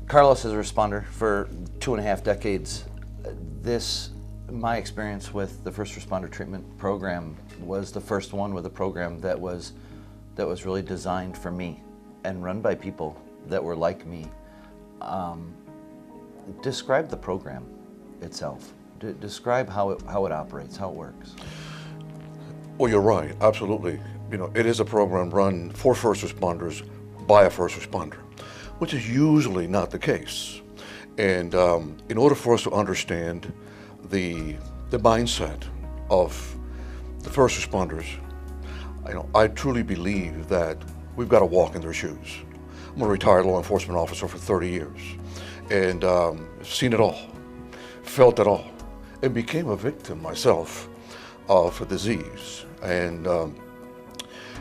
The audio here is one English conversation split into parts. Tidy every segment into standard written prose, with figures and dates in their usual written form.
Carlos is a responder for 2.5 decades. My experience with the first responder treatment program was the first one with a program that was really designed for me and run by people that were like me. Describe the program itself. Describe how it operates, how it works. Well, you're right, absolutely. It is a program run for first responders by a first responder, which is usually not the case. And in order for us to understand the mindset of the first responders, I truly believe that we've got to walk in their shoes. I'm a retired law enforcement officer for 30 years and seen it all, felt it all, and became a victim myself of a disease. And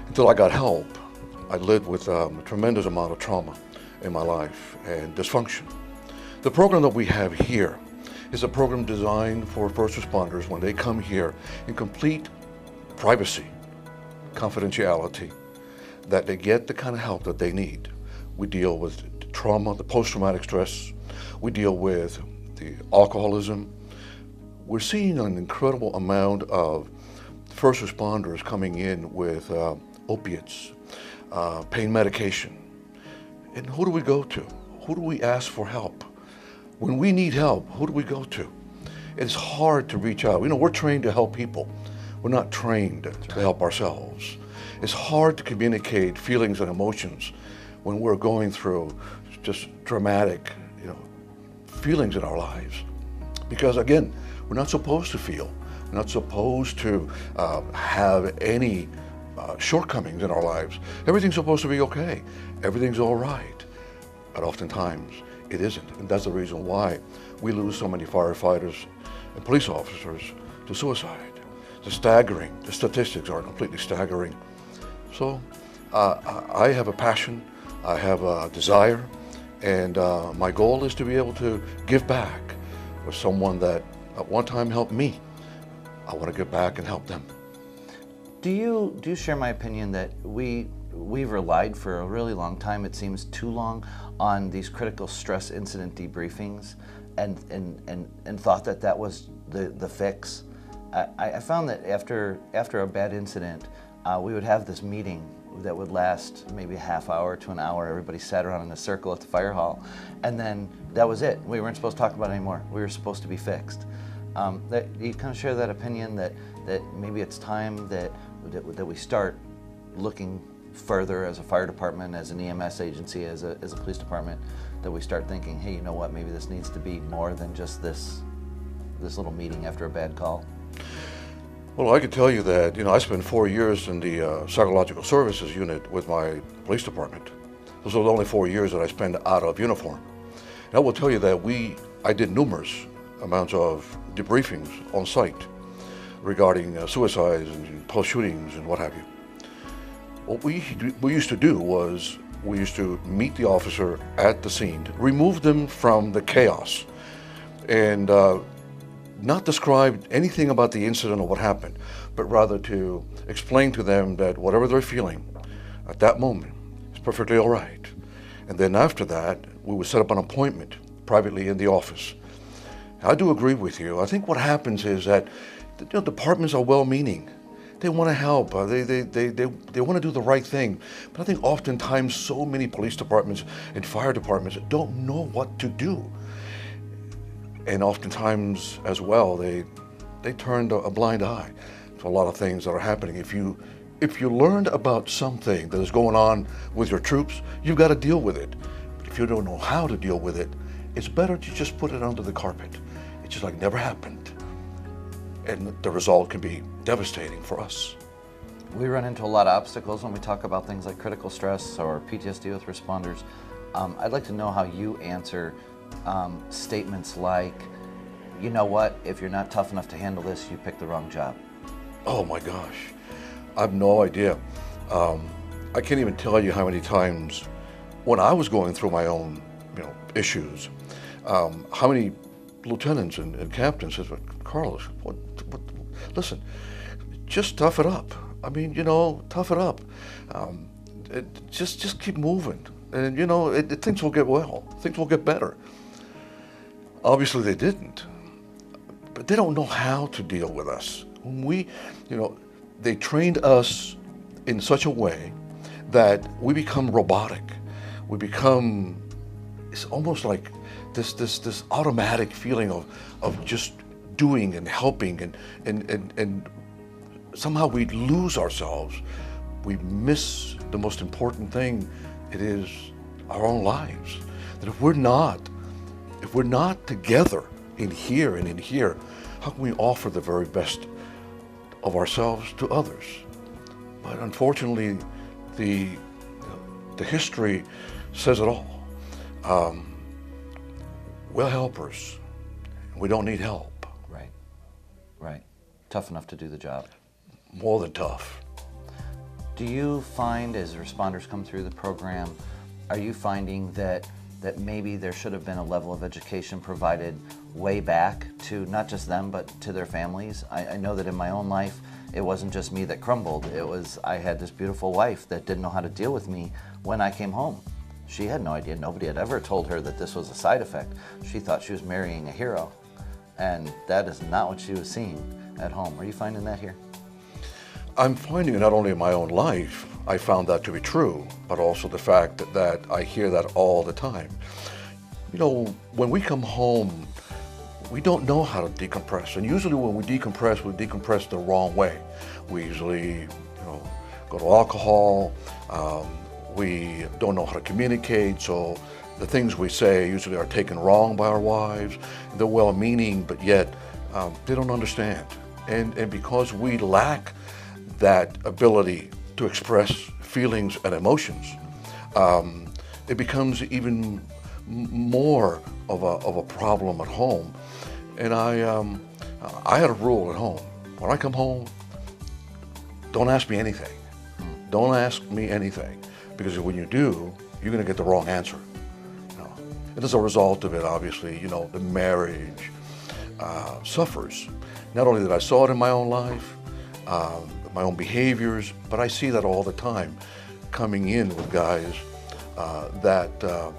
until I got help, I lived with a tremendous amount of trauma in my life and dysfunction. The program that we have here is a program designed for first responders when they come here in complete privacy, confidentiality, that they get the kind of help that they need. We deal with trauma, the post-traumatic stress. We deal with the alcoholism. We're seeing an incredible amount of first responders coming in with opiates, pain medication. And who do we go to? Who do we ask for help? When we need help, who do we go to? It's hard to reach out. We're trained to help people. We're not trained to help ourselves. It's hard to communicate feelings and emotions when we're going through just dramatic, feelings in our lives. Because again, we're not supposed to feel. We're not supposed to have any shortcomings in our lives. Everything's supposed to be okay. Everything's all right. But oftentimes it isn't. And that's the reason why we lose so many firefighters and police officers to suicide. It's staggering. The statistics are completely staggering. So I have a passion, I have a desire, and my goal is to be able to give back with someone that at one time helped me. I want to give back and help them. Do you share my opinion that we've relied for a really long time, it seems too long, on these critical stress incident debriefings and thought that was the fix? I found that after a bad incident, we would have this meeting that would last maybe a half hour to an hour. Everybody sat around in a circle at the fire hall, and then that was it. We weren't supposed to talk about it anymore. We were supposed to be fixed. You kind of share that opinion that maybe it's time that we start looking further as a fire department, as an EMS agency, as a police department, that we start thinking, hey, you know what, maybe this needs to be more than just this little meeting after a bad call. Well, I can tell you that, I spent 4 years in the psychological services unit with my police department. Those were the only 4 years that I spent out of uniform. And I will tell you that I did numerous amounts of debriefings on site regarding suicides and post-shootings and what have you. What we used to do was we used to meet the officer at the scene, remove them from the chaos, and not describe anything about the incident or what happened, but rather to explain to them that whatever they're feeling at that moment is perfectly all right. And then after that, we would set up an appointment privately in the office. I do agree with you. I think what happens is that departments are well-meaning. They want to help. They want to do the right thing. But I think oftentimes so many police departments and fire departments don't know what to do. And oftentimes as well, they turned a blind eye to a lot of things that are happening. If you learned about something that is going on with your troops, you've got to deal with it. But if you don't know how to deal with it, it's better to just put it under the carpet. It's just like never happened. And the result can be devastating for us. We run into a lot of obstacles when we talk about things like critical stress or PTSD with responders. I'd like to know how you answer statements like, you know what, if you're not tough enough to handle this, you picked the wrong job. Oh my gosh, I have no idea. I can't even tell you how many times when I was going through my own issues, how many lieutenants and captains said, Carlos, listen, just tough it up. I mean, tough it up. just keep moving, and you know, things will get well. Things will get better. Obviously, they didn't, but they don't know how to deal with us. When they trained us in such a way that we become robotic. We become, it's almost like this automatic feeling of just doing and helping, and somehow we lose ourselves. We miss the most important thing. It is our own lives. That if we're not together in here and in here, how can we offer the very best of ourselves to others? But unfortunately, the history says it all. We're helpers. We don't need help. Right, right. Tough enough to do the job. More than tough. Do you find, as responders come through the program, are you finding that maybe there should have been a level of education provided way back to not just them, but to their families? I know that in my own life, it wasn't just me that crumbled. I had this beautiful wife that didn't know how to deal with me when I came home. She had no idea. Nobody had ever told her that this was a side effect. She thought she was marrying a hero, and that is not what she was seeing at home. Are you finding that here? I'm finding it not only in my own life, I found that to be true, but also the fact that I hear that all the time. You know, when we come home, we don't know how to decompress. And usually when we decompress the wrong way. We usually, go to alcohol. We don't know how to communicate, so the things we say usually are taken wrong by our wives. They're well-meaning, but yet they don't understand. And because we lack that ability to express feelings and emotions, it becomes even more of a problem at home. And I had a rule at home. When I come home, don't ask me anything. Don't ask me anything, because when you do, you're going to get the wrong answer. And as a result of it, obviously, the marriage suffers. Not only that I saw it in my own life, my own behaviors, but I see that all the time coming in with guys that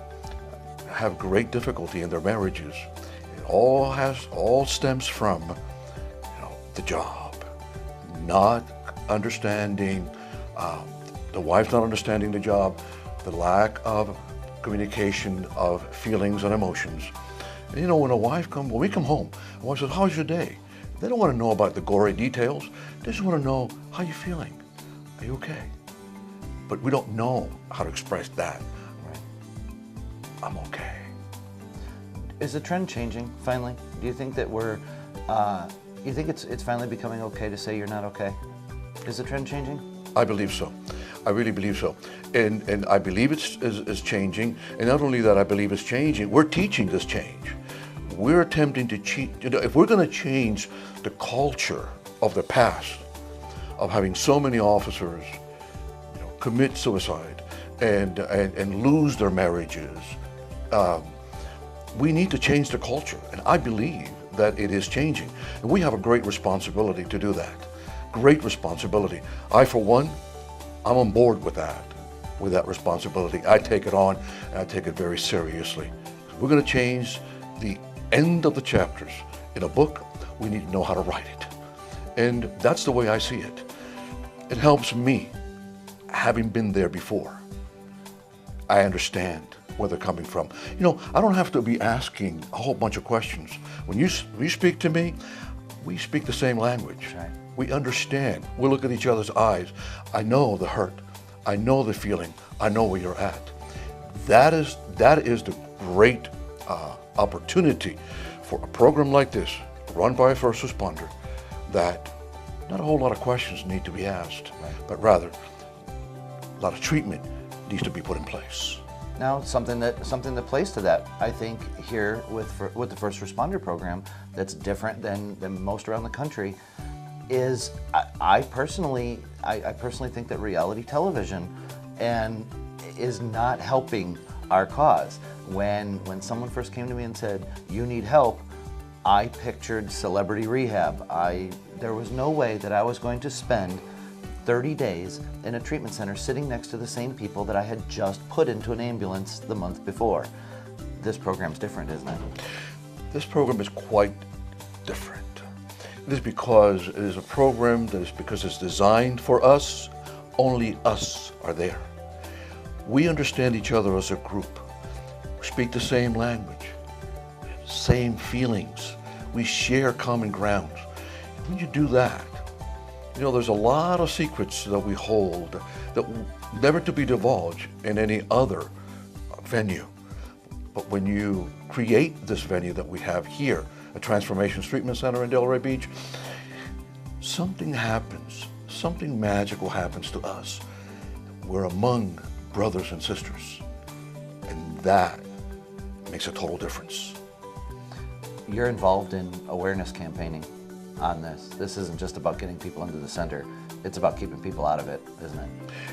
have great difficulty in their marriages. It all stems from the job, not understanding, the wife's not understanding the job, the lack of communication of feelings and emotions. And when we come home, a wife says, "How's your day?" They don't want to know about the gory details. They just want to know, how you feeling? Are you okay? But we don't know how to express that. Right. I'm okay. Is the trend changing finally? Do you think that you think it's finally becoming okay to say you're not okay? Is the trend changing? I believe so. I really believe so. And I believe it's changing. And not only that I believe it's changing, we're teaching this change. We're attempting to if we're going to change the culture of the past, of having so many officers commit suicide and lose their marriages, we need to change the culture. And I believe that it is changing. And we have a great responsibility to do that. Great responsibility. I, for one, I'm on board with that responsibility. I take it on, and I take it very seriously. We're going to change the end of the chapters. In a book, we need to know how to write it. And that's the way I see it. It helps me, having been there before. I understand where they're coming from. I don't have to be asking a whole bunch of questions. When you speak to me, we speak the same language. Right. We understand. We look at each other's eyes. I know the hurt. I know the feeling. I know where you're at. That is the great opportunity for a program like this, run by a first responder, that not a whole lot of questions need to be asked, right, but rather a lot of treatment needs to be put in place. Now, something that plays to that, I think, here with the first responder program, that's different than most around the country, is I personally think that reality television is not helping our cause. When someone first came to me and said, "You need help," I pictured celebrity rehab. There was no way that I was going to spend 30 days in a treatment center sitting next to the same people that I had just put into an ambulance the month before. This program's different, isn't it? This program is quite different. It is because it is a program that is because it's designed for us. Only us are there. We understand each other as a group. We speak the same language, same feelings. We share common grounds. When you do that, you know, there's a lot of secrets that we hold that never to be divulged in any other venue. But when you create this venue that we have here, a Transformations Treatment Center in Delray Beach, something happens, something magical happens to us. We're among brothers and sisters, and that makes a total difference. You're involved in awareness campaigning on this. This isn't just about getting people into the center. It's about keeping people out of it, isn't it?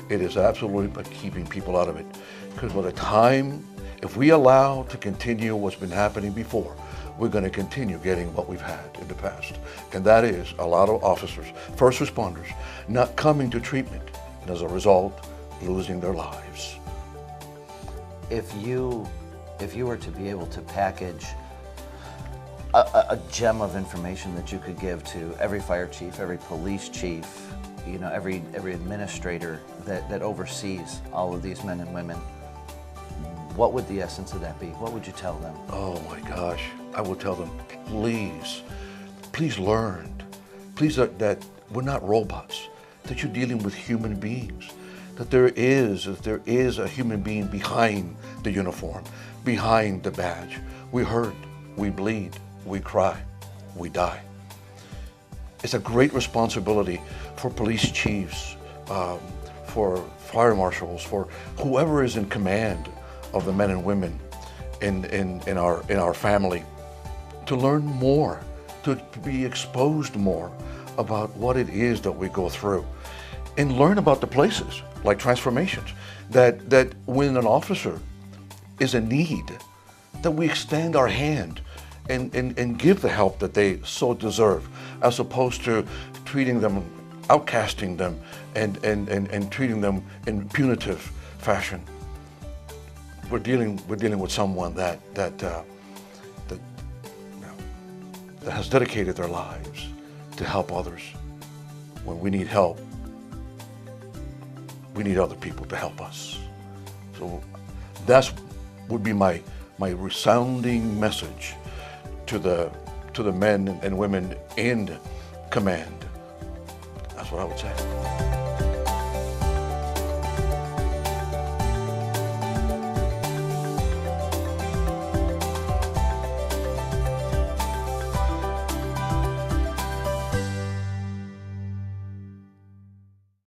It is absolutely about keeping people out of it. Because by the time, if we allow to continue what's been happening before, we're going to continue getting what we've had in the past. And that is a lot of officers, first responders, not coming to treatment, and as a result, losing their lives. If you were to be able to package a gem of information that you could give to every fire chief, every police chief, you know, every administrator that oversees all of these men and women, what would the essence of that be? What would you tell them? Oh my gosh, I would tell them, please learn. Please that we're not robots, that you're dealing with human beings, that there is a human being behind the uniform, behind the badge. We hurt, we bleed, we cry, we die. It's a great responsibility for police chiefs, for fire marshals, for whoever is in command of the men and women in our family, to learn more, to be exposed more about what it is that we go through, and learn about the places like Transformations, that when an officer is in need, that we extend our hand and give the help that they so deserve, as opposed to treating them, outcasting them, and treating them in punitive fashion. We're dealing with someone that has dedicated their lives to help others. When we need help, we need other people to help us. So that would be my resounding message to the men and women in command. That's what I would say.